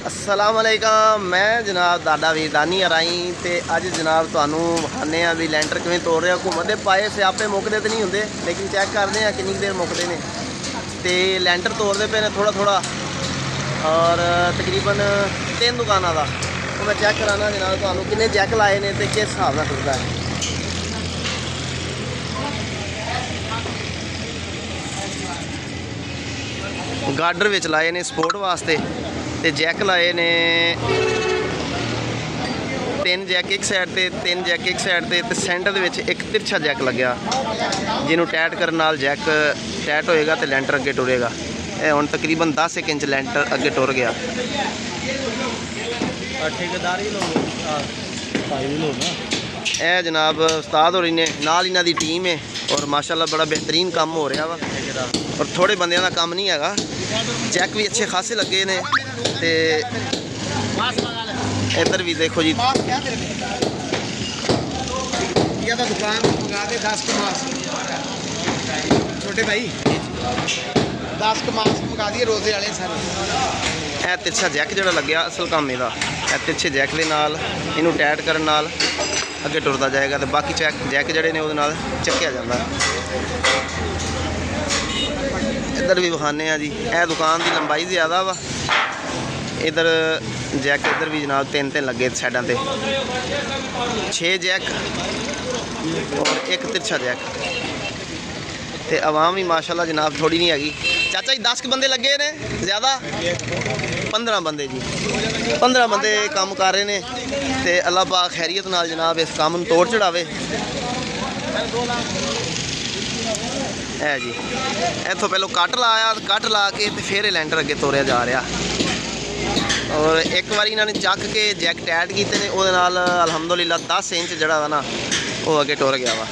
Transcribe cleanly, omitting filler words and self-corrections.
अस्सलामुअलैकुम। मैं जनाब दादा वीर दानी राई तो अज जनाब तू विखाने भी लैंटर किवें तोड़ रहे घूमते पाए स्यापे मुकते तो नहीं होंगे, लेकिन चैक करते हैं कितनी देर मुकते हैं। तो लैंटर तोड़ते पे ने थोड़ा थोड़ा और तकरीबन 3 दुकानों का तो मैं चैक कराना जनाब तू किन्ने जैक लाए ने तो किस हिसाब से टुरदा है। गार्डर विच लाए ने सपोर्ट वास्ते ते जैक लाए ने 3 जैक एक साइड ते 3 जैक एक साइड ते सेंटर दे विच एक तिरछा जैक लग्या जिन्हों टैट करने नाल जैक टैट होएगा तो लैंटर अगे टुरेगा। ये हुण तकरीबन 10 इंच लैंटर अगे टुर गया। ठेकेदारी लो ना ए जनाब उस्ताद होरी ने नाल इन्हां दी टीम है और माशाल्लाह बड़ा बेहतरीन काम हो रहा वा और थोड़े बंदियां दा काम नहीं हैगा। जैक भी अच्छे खासे लगे ने ते इधर भी देखो जी तो दुकान मंगा दे 10 कमास छोटे भाई 10 कमास मंगा दिए रोजे वाले सारे। ए तिरछा जैक जो लग्या असल काम इहदा तिरछे जैक के नाल इनू टैट करन नाल अगे टुरदा जाएगा तो बाकी जैक जड़े ने उहदे नाल चक्या जांदा। इधर भी विखाने जी ए दुकान की लंबाई ज़्यादा वा। इधर जैक इधर भी जनाब 3 लगे साइडों पे 6 जैक और एक तिरछा जैक। तो आवाम भी माशाल्लाह जनाब थोड़ी नहीं हैगी। चाचा जी 10 बंदे लगे ने ज़्यादा 15 बंदे जी 15 बंदे काम कर रहे हैं। तो अल्लाह पाक खैरियत नाल जनाब इस काम तोड़ चढ़ावे। है जी इतों पहलों कट ला के तो फिर लैंटर अगे तोड़िया जा रहा और एक बार इन्होंने चक के जैक टैट किए ने वो अल्हम्दुलिल्लाह 10 इंच जड़ा वा ना वो अगे टुर गया वा।